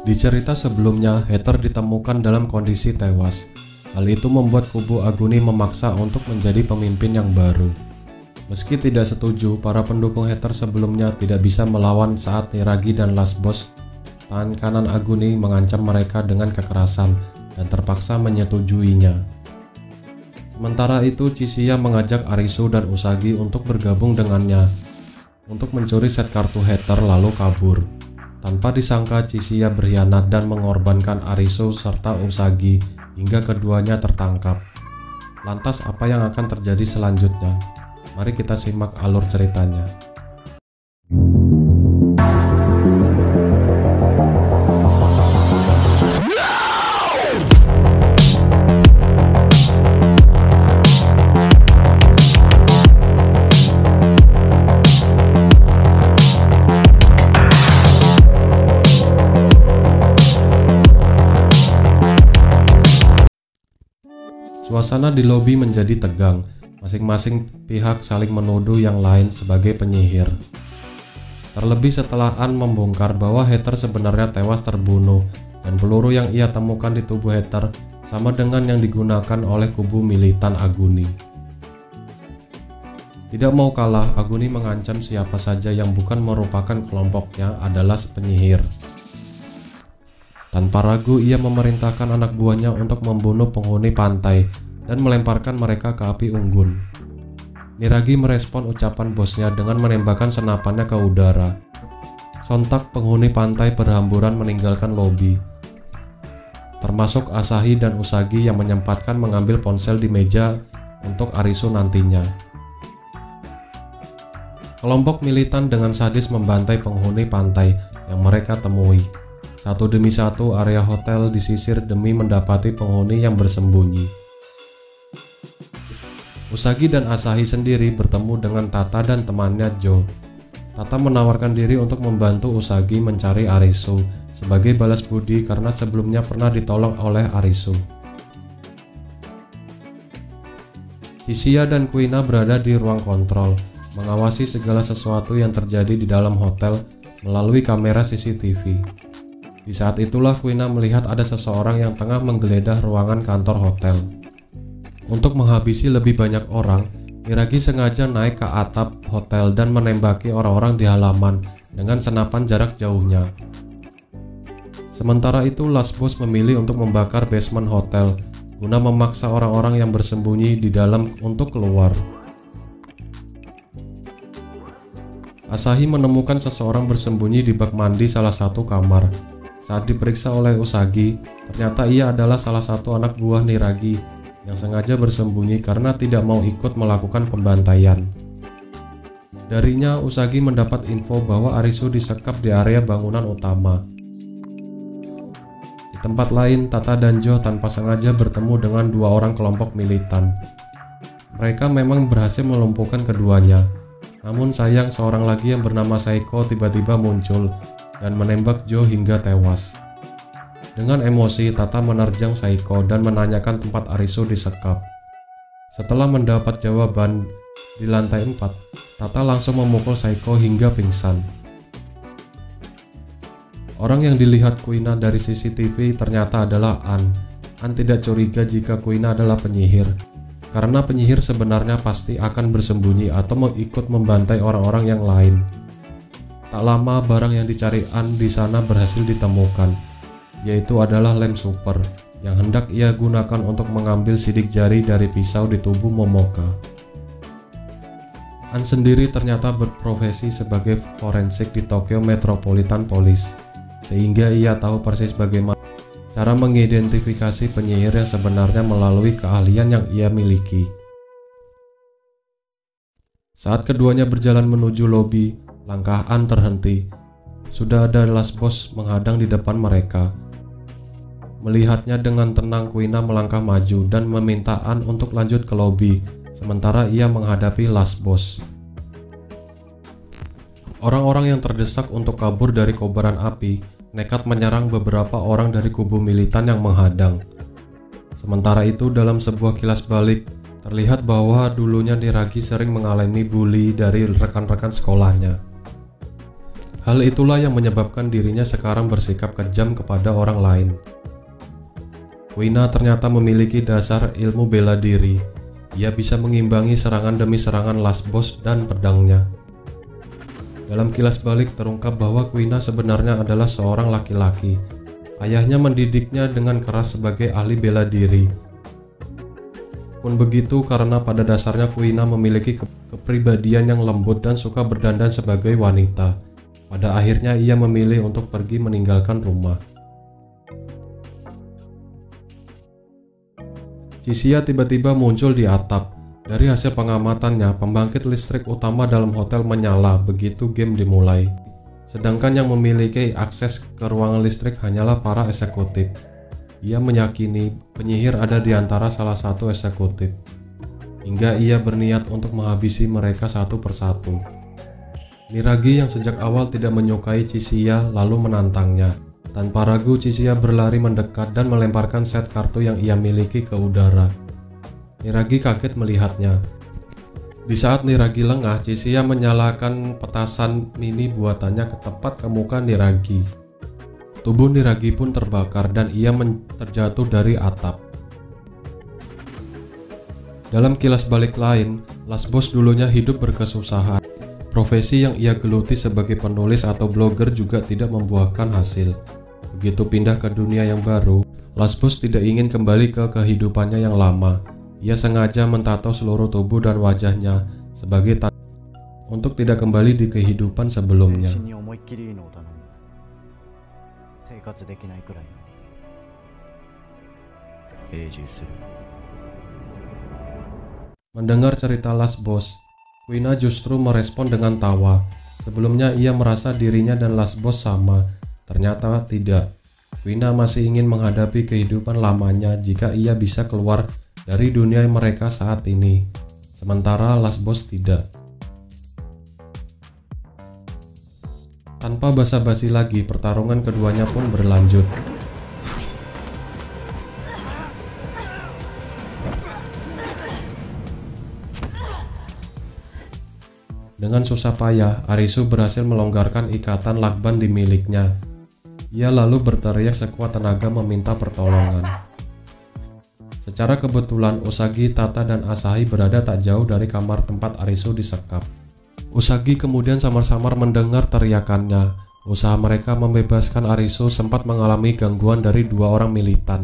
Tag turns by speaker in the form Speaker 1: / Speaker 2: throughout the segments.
Speaker 1: Di cerita sebelumnya, Heather ditemukan dalam kondisi tewas. Hal itu membuat kubu Aguni memaksa untuk menjadi pemimpin yang baru. Meski tidak setuju, para pendukung Heather sebelumnya tidak bisa melawan saat Niragi dan Last Boss, tangan kanan Aguni, mengancam mereka dengan kekerasan dan terpaksa menyetujuinya. Sementara itu, Chiziya mengajak Arisu dan Usagi untuk bergabung dengannya untuk mencuri set kartu Heather lalu kabur. Tanpa disangka, Chiziya berkhianat dan mengorbankan Arisu serta Usagi hingga keduanya tertangkap. Lantas apa yang akan terjadi selanjutnya? Mari kita simak alur ceritanya. Suasana di lobi menjadi tegang. Masing-masing pihak saling menuduh yang lain sebagai penyihir. Terlebih setelah An membongkar bahwa Heather sebenarnya tewas terbunuh dan peluru yang ia temukan di tubuh Heather sama dengan yang digunakan oleh kubu militan Aguni. Tidak mau kalah, Aguni mengancam siapa saja yang bukan merupakan kelompoknya adalah penyihir. Tanpa ragu, ia memerintahkan anak buahnya untuk membunuh penghuni pantai dan melemparkan mereka ke api unggun. Niragi merespon ucapan bosnya dengan menembakkan senapannya ke udara. Sontak penghuni pantai berhamburan meninggalkan lobi, termasuk Asahi dan Usagi yang menyempatkan mengambil ponsel di meja untuk Arisu nantinya. Kelompok militan dengan sadis membantai penghuni pantai yang mereka temui. Satu demi satu area hotel disisir demi mendapati penghuni yang bersembunyi. Usagi dan Asahi sendiri bertemu dengan Tata dan temannya Jo. Tata menawarkan diri untuk membantu Usagi mencari Arisu sebagai balas budi karena sebelumnya pernah ditolong oleh Arisu. Chiziya dan Kuina berada di ruang kontrol, mengawasi segala sesuatu yang terjadi di dalam hotel melalui kamera CCTV. Di saat itulah Kuina melihat ada seseorang yang tengah menggeledah ruangan kantor hotel. Untuk menghabisi lebih banyak orang, Niragi sengaja naik ke atap hotel dan menembaki orang-orang di halaman dengan senapan jarak jauhnya. Sementara itu, Last Boss memilih untuk membakar basement hotel guna memaksa orang-orang yang bersembunyi di dalam untuk keluar. Asahi menemukan seseorang bersembunyi di bak mandi salah satu kamar. Saat diperiksa oleh Usagi, ternyata ia adalah salah satu anak buah Niragi yang sengaja bersembunyi karena tidak mau ikut melakukan pembantaian. Darinya, Usagi mendapat info bahwa Arisu disekap di area bangunan utama. Di tempat lain, Tata dan Jo tanpa sengaja bertemu dengan dua orang kelompok militan. Mereka memang berhasil melumpuhkan keduanya. Namun sayang, seorang lagi yang bernama Saiko tiba-tiba muncul dan menembak Jo hingga tewas. Dengan emosi, Tata menerjang Saiko dan menanyakan tempat Arisu disekap. Setelah mendapat jawaban di lantai 4, Tata langsung memukul Saiko hingga pingsan. Orang yang dilihat Kuina dari CCTV ternyata adalah An. An tidak curiga jika Kuina adalah penyihir, karena penyihir sebenarnya pasti akan bersembunyi atau ikut membantai orang-orang yang lain. Tak lama, barang yang dicari An di sana berhasil ditemukan, yaitu adalah lem super yang hendak ia gunakan untuk mengambil sidik jari dari pisau di tubuh Momoka. An sendiri ternyata berprofesi sebagai forensik di Tokyo Metropolitan Police, sehingga ia tahu persis bagaimana cara mengidentifikasi penyihir yang sebenarnya melalui keahlian yang ia miliki. Saat keduanya berjalan menuju lobi, langkah An terhenti. Sudah ada Last Boss menghadang di depan mereka. Melihatnya dengan tenang, Kuina melangkah maju dan meminta An untuk lanjut ke lobi, sementara ia menghadapi Last Boss. Orang-orang yang terdesak untuk kabur dari kobaran api nekat menyerang beberapa orang dari kubu militan yang menghadang. Sementara itu, dalam sebuah kilas balik, terlihat bahwa dulunya Niragi sering mengalami bully dari rekan-rekan sekolahnya. Hal itulah yang menyebabkan dirinya sekarang bersikap kejam kepada orang lain. Kuina ternyata memiliki dasar ilmu bela diri. Ia bisa mengimbangi serangan demi serangan Last Boss dan pedangnya. Dalam kilas balik terungkap bahwa Kuina sebenarnya adalah seorang laki-laki. Ayahnya mendidiknya dengan keras sebagai ahli bela diri. Pun begitu karena pada dasarnya Kuina memiliki kepribadian yang lembut dan suka berdandan sebagai wanita. Pada akhirnya ia memilih untuk pergi meninggalkan rumah. Chixia tiba-tiba muncul di atap. Dari hasil pengamatannya, pembangkit listrik utama dalam hotel menyala begitu game dimulai. Sedangkan yang memiliki akses ke ruangan listrik hanyalah para eksekutif. Ia meyakini penyihir ada di antara salah satu eksekutif, hingga ia berniat untuk menghabisi mereka satu persatu. Niragi yang sejak awal tidak menyukai Chixia lalu menantangnya. Tanpa ragu Chixia berlari mendekat dan melemparkan set kartu yang ia miliki ke udara. Niragi kaget melihatnya. Di saat Niragi lengah, Chixia menyalakan petasan mini buatannya tepat ke muka Niragi. Tubuh Niragi pun terbakar dan ia terjatuh dari atap. Dalam kilas balik lain, Last Boss dulunya hidup berkesusahan. Profesi yang ia geluti sebagai penulis atau blogger juga tidak membuahkan hasil. Begitu pindah ke dunia yang baru, Last Boss tidak ingin kembali ke kehidupannya yang lama. Ia sengaja mentato seluruh tubuh dan wajahnya sebagai tanda untuk tidak kembali di kehidupan sebelumnya. Mendengar cerita Last Boss, Kuina justru merespon dengan tawa. Sebelumnya ia merasa dirinya dan Last Boss sama. Ternyata tidak. Kuina masih ingin menghadapi kehidupan lamanya jika ia bisa keluar dari dunia mereka saat ini. Sementara Last Boss tidak. Tanpa basa-basi lagi, pertarungan keduanya pun berlanjut. Dengan susah payah, Arisu berhasil melonggarkan ikatan lakban di miliknya. Ia lalu berteriak sekuat tenaga meminta pertolongan. Secara kebetulan, Usagi, Tata, dan Asahi berada tak jauh dari kamar tempat Arisu disekap. Usagi kemudian samar-samar mendengar teriakannya. Usaha mereka membebaskan Arisu sempat mengalami gangguan dari dua orang militan,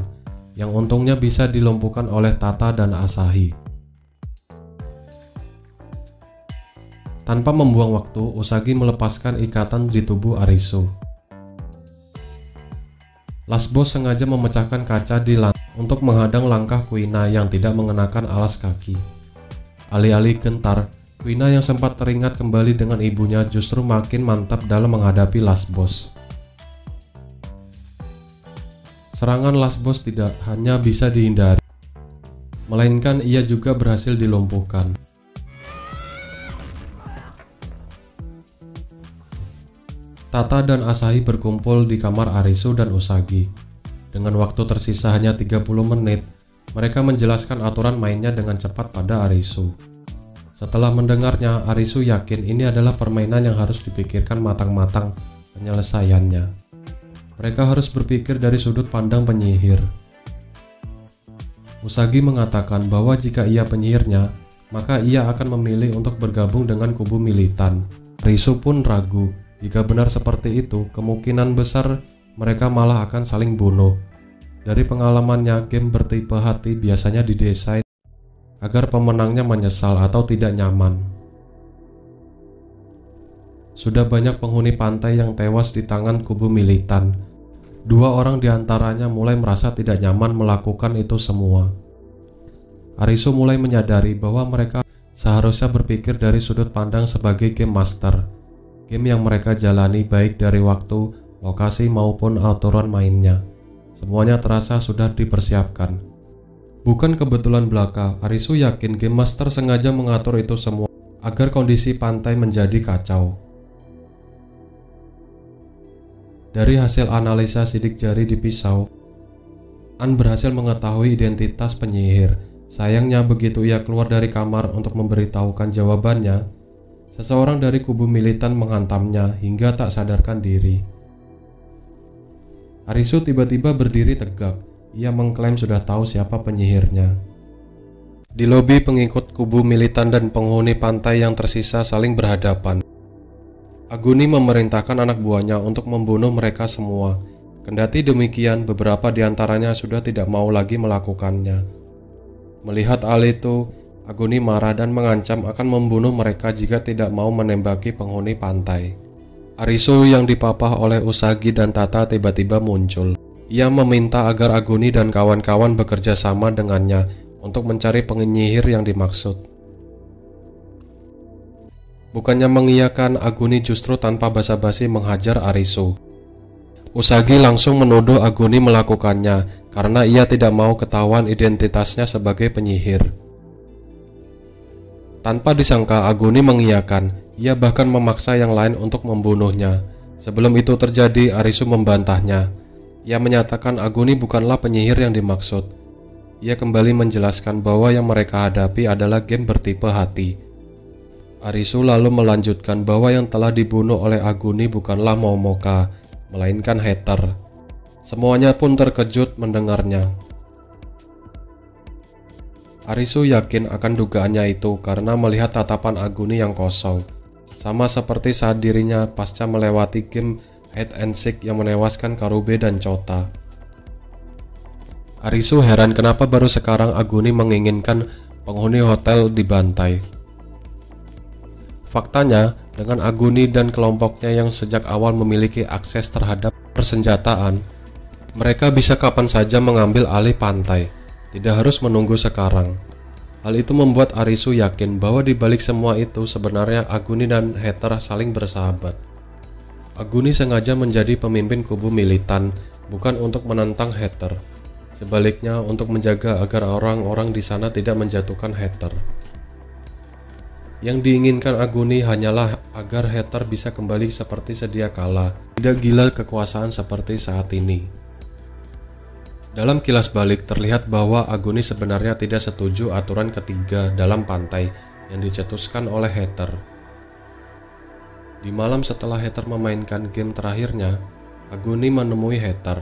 Speaker 1: yang untungnya bisa dilumpuhkan oleh Tata dan Asahi. Tanpa membuang waktu, Usagi melepaskan ikatan di tubuh Arisu. Last Boss sengaja memecahkan kaca di lantai untuk menghadang langkah Kuina yang tidak mengenakan alas kaki. Alih-alih gentar, Kuina yang sempat teringat kembali dengan ibunya justru makin mantap dalam menghadapi Last Boss. Serangan Last Boss tidak hanya bisa dihindari, melainkan ia juga berhasil dilumpuhkan. Tata dan Asahi berkumpul di kamar Arisu dan Usagi. Dengan waktu tersisa hanya 30 menit, mereka menjelaskan aturan mainnya dengan cepat pada Arisu. Setelah mendengarnya, Arisu yakin ini adalah permainan yang harus dipikirkan matang-matang penyelesaiannya. Mereka harus berpikir dari sudut pandang penyihir. Usagi mengatakan bahwa jika ia penyihirnya, maka ia akan memilih untuk bergabung dengan kubu militan. Arisu pun ragu. Jika benar seperti itu, kemungkinan besar mereka malah akan saling bunuh. Dari pengalamannya, game bertipe hati biasanya didesain agar pemenangnya menyesal atau tidak nyaman. Sudah banyak penghuni pantai yang tewas di tangan kubu militan. Dua orang diantaranya mulai merasa tidak nyaman melakukan itu semua. Arisu mulai menyadari bahwa mereka seharusnya berpikir dari sudut pandang sebagai game master. Game yang mereka jalani baik dari waktu, lokasi maupun aturan mainnya. Semuanya terasa sudah dipersiapkan. Bukan kebetulan belaka, Arisu yakin Game Master sengaja mengatur itu semua agar kondisi pantai menjadi kacau. Dari hasil analisa sidik jari di pisau, An berhasil mengetahui identitas penyihir. Sayangnya begitu ia keluar dari kamar untuk memberitahukan jawabannya, Seseorang dari kubu militan menghantamnya hingga tak sadarkan diri. Arisu tiba-tiba berdiri tegak. Ia mengklaim sudah tahu siapa penyihirnya. Di lobi, pengikut kubu militan dan penghuni pantai yang tersisa saling berhadapan. Aguni memerintahkan anak buahnya untuk membunuh mereka semua. Kendati demikian, beberapa di antaranya sudah tidak mau lagi melakukannya. Melihat hal itu, Aguni marah dan mengancam akan membunuh mereka jika tidak mau menembaki penghuni pantai. Arisu yang dipapah oleh Usagi dan Tata tiba-tiba muncul. Ia meminta agar Aguni dan kawan-kawan bekerja sama dengannya untuk mencari penyihir yang dimaksud. Bukannya mengiyakan, Aguni justru tanpa basa-basi menghajar Arisu. Usagi langsung menuduh Aguni melakukannya karena ia tidak mau ketahuan identitasnya sebagai penyihir. Tanpa disangka, Aguni mengiyakan. Ia bahkan memaksa yang lain untuk membunuhnya. Sebelum itu terjadi, Arisu membantahnya. Ia menyatakan Aguni bukanlah penyihir yang dimaksud. Ia kembali menjelaskan bahwa yang mereka hadapi adalah game bertipe hati. Arisu lalu melanjutkan bahwa yang telah dibunuh oleh Aguni bukanlah Momoka, melainkan Heather. Semuanya pun terkejut mendengarnya. Arisu yakin akan dugaannya itu karena melihat tatapan Aguni yang kosong, sama seperti saat dirinya pasca melewati game hide and seek yang menewaskan Karube dan Chota. Arisu heran kenapa baru sekarang Aguni menginginkan penghuni hotel dibantai. Faktanya, dengan Aguni dan kelompoknya yang sejak awal memiliki akses terhadap persenjataan, mereka bisa kapan saja mengambil alih pantai. Tidak harus menunggu sekarang. Hal itu membuat Arisu yakin bahwa di balik semua itu sebenarnya Aguni dan Heather saling bersahabat. Aguni sengaja menjadi pemimpin kubu militan bukan untuk menentang Heather. Sebaliknya untuk menjaga agar orang-orang di sana tidak menjatuhkan Heather. Yang diinginkan Aguni hanyalah agar Heather bisa kembali seperti sedia kala, tidak gila kekuasaan seperti saat ini. Dalam kilas balik terlihat bahwa Aguni sebenarnya tidak setuju aturan ketiga dalam pantai yang dicetuskan oleh Heather. Di malam setelah Heather memainkan game terakhirnya, Aguni menemui Heather.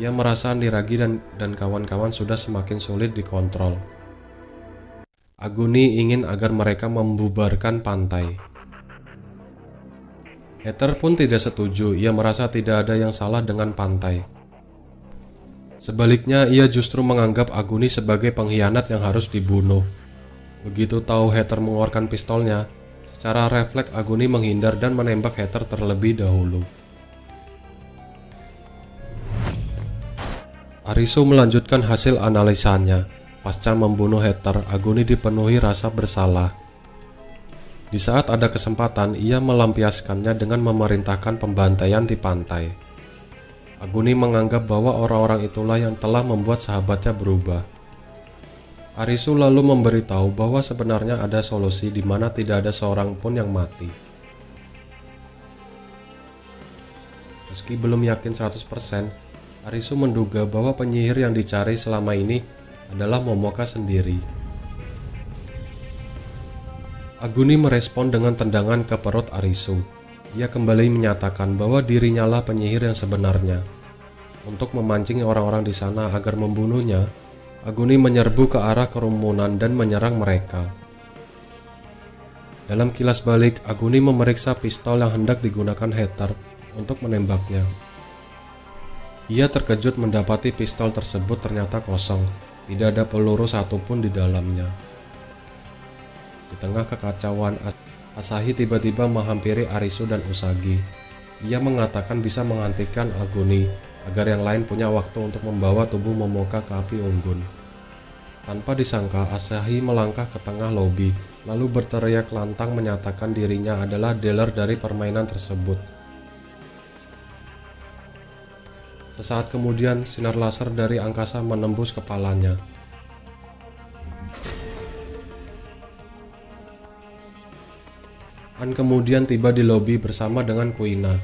Speaker 1: Ia merasa Niragi dan kawan-kawan sudah semakin sulit dikontrol. Aguni ingin agar mereka membubarkan pantai. Heather pun tidak setuju. Ia merasa tidak ada yang salah dengan pantai. Sebaliknya, ia justru menganggap Aguni sebagai pengkhianat yang harus dibunuh. Begitu tahu Heather mengeluarkan pistolnya, secara refleks Aguni menghindar dan menembak Heather terlebih dahulu. Arisu melanjutkan hasil analisanya. Pasca membunuh Heather, Aguni dipenuhi rasa bersalah. Di saat ada kesempatan, ia melampiaskannya dengan memerintahkan pembantaian di pantai. Aguni menganggap bahwa orang-orang itulah yang telah membuat sahabatnya berubah. Arisu lalu memberitahu bahwa sebenarnya ada solusi di mana tidak ada seorang pun yang mati. Meski belum yakin 100%, Arisu menduga bahwa penyihir yang dicari selama ini adalah Momoka sendiri. Aguni merespon dengan tendangan ke perut Arisu. Ia kembali menyatakan bahwa dirinya lah penyihir yang sebenarnya. Untuk memancing orang-orang di sana agar membunuhnya, Aguni menyerbu ke arah kerumunan dan menyerang mereka. Dalam kilas balik, Aguni memeriksa pistol yang hendak digunakan Heather untuk menembaknya. Ia terkejut mendapati pistol tersebut ternyata kosong, tidak ada peluru satupun di dalamnya. Di tengah kekacauan, Asahi tiba-tiba menghampiri Arisu dan Usagi. Ia mengatakan bisa menghentikan Aguni agar yang lain punya waktu untuk membawa tubuh Momoka ke api unggun. Tanpa disangka, Asahi melangkah ke tengah lobi, lalu berteriak lantang menyatakan dirinya adalah dealer dari permainan tersebut. Sesaat kemudian, sinar laser dari angkasa menembus kepalanya. An kemudian tiba di lobi bersama dengan Kuina.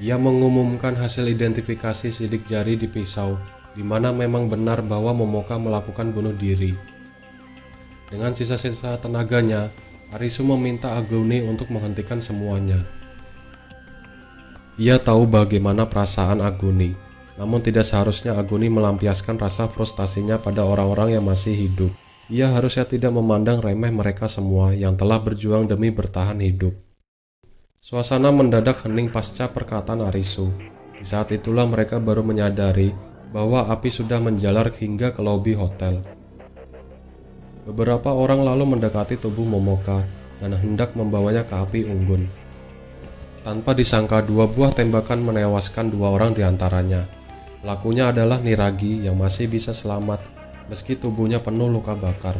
Speaker 1: Ia mengumumkan hasil identifikasi sidik jari di pisau, di mana memang benar bahwa Momoka melakukan bunuh diri. Dengan sisa-sisa tenaganya, Arisu meminta Aguni untuk menghentikan semuanya. Ia tahu bagaimana perasaan Aguni, namun tidak seharusnya Aguni melampiaskan rasa frustasinya pada orang-orang yang masih hidup. Ia harusnya tidak memandang remeh mereka semua yang telah berjuang demi bertahan hidup. Suasana mendadak hening pasca perkataan Arisu. Di saat itulah mereka baru menyadari bahwa api sudah menjalar hingga ke lobi hotel. Beberapa orang lalu mendekati tubuh Momoka dan hendak membawanya ke api unggun. Tanpa disangka, 2 buah tembakan menewaskan 2 orang diantaranya. Pelakunya adalah Niragi yang masih bisa selamat meski tubuhnya penuh luka bakar.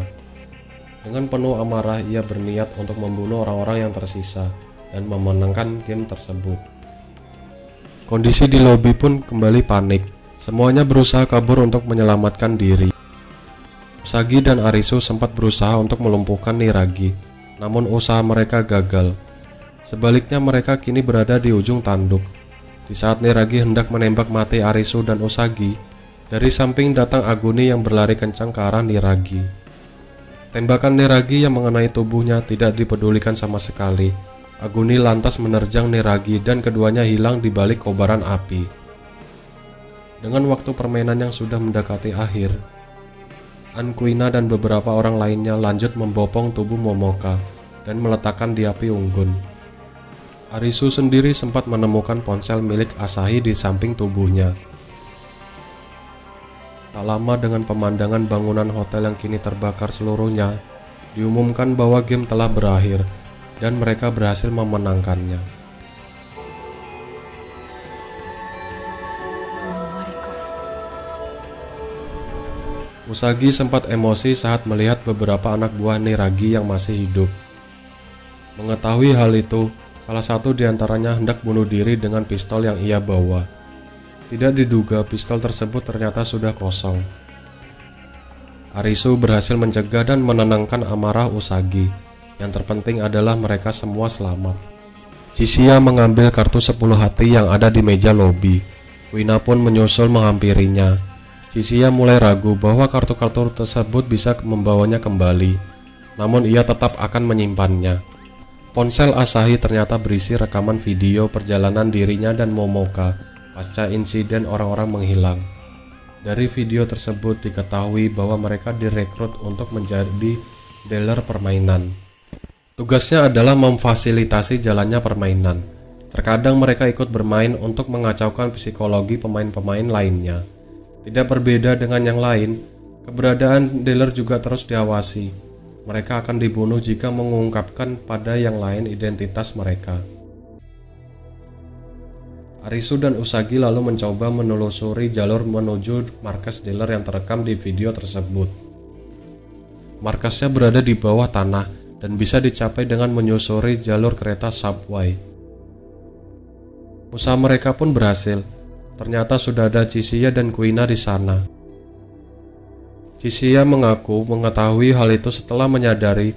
Speaker 1: Dengan penuh amarah, ia berniat untuk membunuh orang-orang yang tersisa dan memenangkan game tersebut. Kondisi di lobi pun kembali panik. Semuanya berusaha kabur untuk menyelamatkan diri. Usagi dan Arisu sempat berusaha untuk melumpuhkan Niragi, namun usaha mereka gagal. Sebaliknya mereka kini berada di ujung tanduk. Di saat Niragi hendak menembak mati Arisu dan Usagi, dari samping datang Aguni yang berlari kencang ke arah Niragi. Tembakan Niragi yang mengenai tubuhnya tidak dipedulikan sama sekali. Aguni lantas menerjang Niragi dan keduanya hilang di balik kobaran api. Dengan waktu permainan yang sudah mendekati akhir, Kuina dan beberapa orang lainnya lanjut membopong tubuh Momoka dan meletakkan di api unggun. Arisu sendiri sempat menemukan ponsel milik Asahi di samping tubuhnya. Tak lama dengan pemandangan bangunan hotel yang kini terbakar seluruhnya, diumumkan bahwa game telah berakhir dan mereka berhasil memenangkannya. Usagi sempat emosi saat melihat beberapa anak buah Niragi yang masih hidup. Mengetahui hal itu, salah satu di antaranya hendak bunuh diri dengan pistol yang ia bawa. Tidak diduga pistol tersebut ternyata sudah kosong. Arisu berhasil mencegah dan menenangkan amarah Usagi. Yang terpenting adalah mereka semua selamat. Chishia mengambil kartu 10 hati yang ada di meja lobi. Kuina pun menyusul menghampirinya. Chishia mulai ragu bahwa kartu-kartu tersebut bisa membawanya kembali, namun ia tetap akan menyimpannya. Ponsel Asahi ternyata berisi rekaman video perjalanan dirinya dan Momoka pasca insiden orang-orang menghilang. Dari video tersebut diketahui bahwa mereka direkrut untuk menjadi dealer permainan. Tugasnya adalah memfasilitasi jalannya permainan. Terkadang mereka ikut bermain untuk mengacaukan psikologi pemain-pemain lainnya. Tidak berbeda dengan yang lain, keberadaan dealer juga terus diawasi. Mereka akan dibunuh jika mengungkapkan pada yang lain identitas mereka. Arisu dan Usagi lalu mencoba menelusuri jalur menuju markas dealer yang terekam di video tersebut. Markasnya berada di bawah tanah dan bisa dicapai dengan menyusuri jalur kereta subway. Usaha mereka pun berhasil. Ternyata sudah ada Chishia dan Kuina di sana. Chishia mengaku mengetahui hal itu setelah menyadari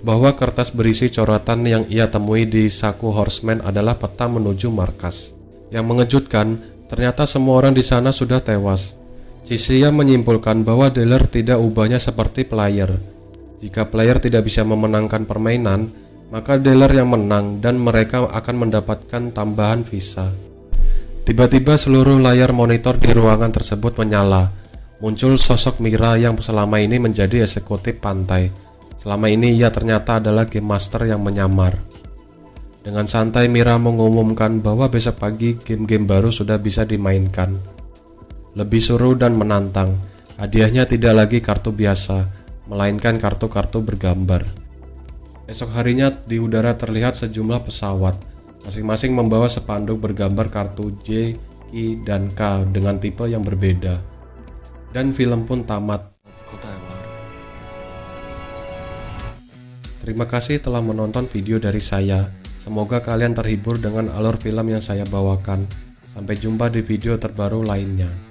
Speaker 1: bahwa kertas berisi coretan yang ia temui di saku Horseman adalah peta menuju markas. Yang mengejutkan, ternyata semua orang di sana sudah tewas. Chishia menyimpulkan bahwa dealer tidak ubahnya seperti player. Jika player tidak bisa memenangkan permainan, maka dealer yang menang dan mereka akan mendapatkan tambahan visa. Tiba-tiba seluruh layar monitor di ruangan tersebut menyala. Muncul sosok Mira yang selama ini menjadi eksekutif pantai. Selama ini ia ternyata adalah game master yang menyamar. Dengan santai Mira mengumumkan bahwa besok pagi game-game baru sudah bisa dimainkan. Lebih seru dan menantang. Hadiahnya tidak lagi kartu biasa, melainkan kartu-kartu bergambar. Esok harinya di udara terlihat sejumlah pesawat, masing-masing membawa spanduk bergambar kartu J, Q, dan K dengan tipe yang berbeda. Dan film pun tamat. Terima kasih telah menonton video dari saya. Semoga kalian terhibur dengan alur film yang saya bawakan. Sampai jumpa di video terbaru lainnya.